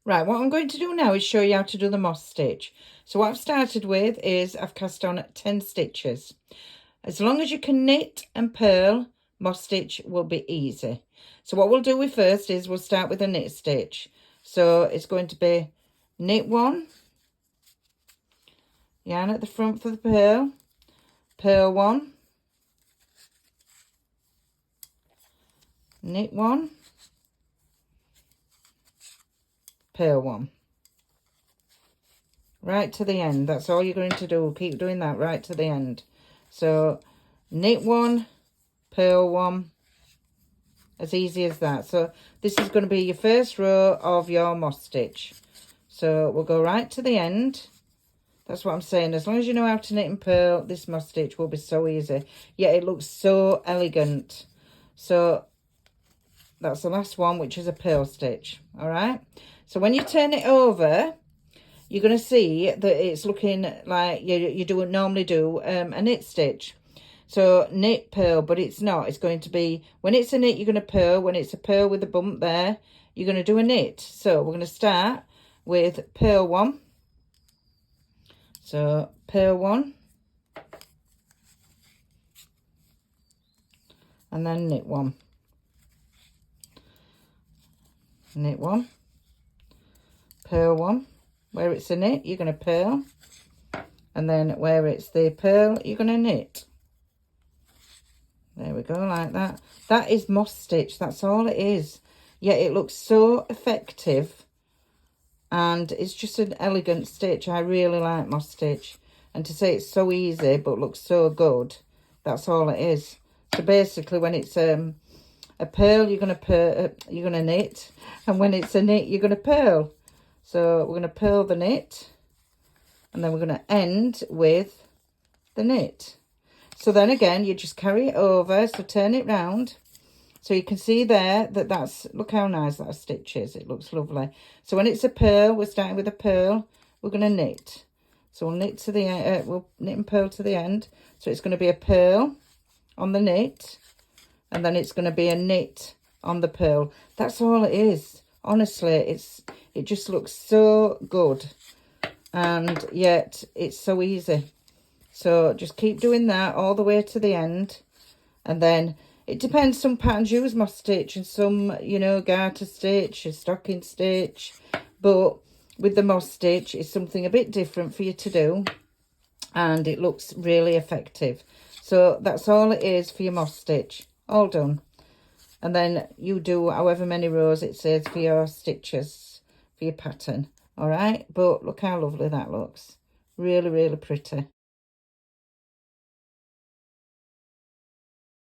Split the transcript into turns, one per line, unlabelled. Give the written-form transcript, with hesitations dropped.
Right, what I'm going to do now is show you how to do the moss stitch. So what I've started with is I've cast on 10 stitches. As long as you can knit and purl, moss stitch will be easy. So what we'll do with first is we'll start with a knit stitch. So it's going to be knit one, yarn at the front for the purl, purl one, knit one, purl one. Right to the end. That's all you're going to do. Keep doing that right to the end. So knit one, purl one, as easy as that. So this is going to be your first row of your moss stitch. So we'll go right to the end. That's what I'm saying. As long as you know how to knit and purl, this moss stitch will be so easy. Yeah, it looks so elegant. So that's the last one, which is a purl stitch. All right. So when you turn it over, you're going to see that it's looking like you normally do a knit stitch. So knit, purl, but it's not. It's going to be, when it's a knit, you're going to purl. When it's a purl with a bump there, you're going to do a knit. So we're going to start with purl one. So purl one. And then knit one. Knit one. Purl one. Where it's a knit, you're going to purl. And then where it's the purl, you're going to knit. There we go, like that. That is moss stitch. That's all it is. Yeah, it looks so effective. And it's just an elegant stitch. I really like moss stitch. And to say it's so easy but looks so good, that's all it is. So basically when it's a purl, you're going to knit. And when it's a knit, you're going to purl. So we're going to purl the knit. And then we're going to end with the knit. So then again, you just carry it over, so turn it round. So you can see there that's, look how nice that stitch is. It looks lovely. So when it's a purl, we're starting with a purl, we're going to knit. So we'll knit to the end, we'll knit and purl to the end. So it's going to be a purl on the knit, and then it's going to be a knit on the purl. That's all it is. Honestly, it just looks so good. And yet it's so easy. So just keep doing that all the way to the end. And then it depends. Some patterns use moss stitch and some, garter stitch, a stocking stitch. But with the moss stitch, it's something a bit different for you to do. And it looks really effective. So that's all it is for your moss stitch. All done. And then you do however many rows it says for your stitches, for your pattern. All right? But look how lovely that looks. Really, really pretty.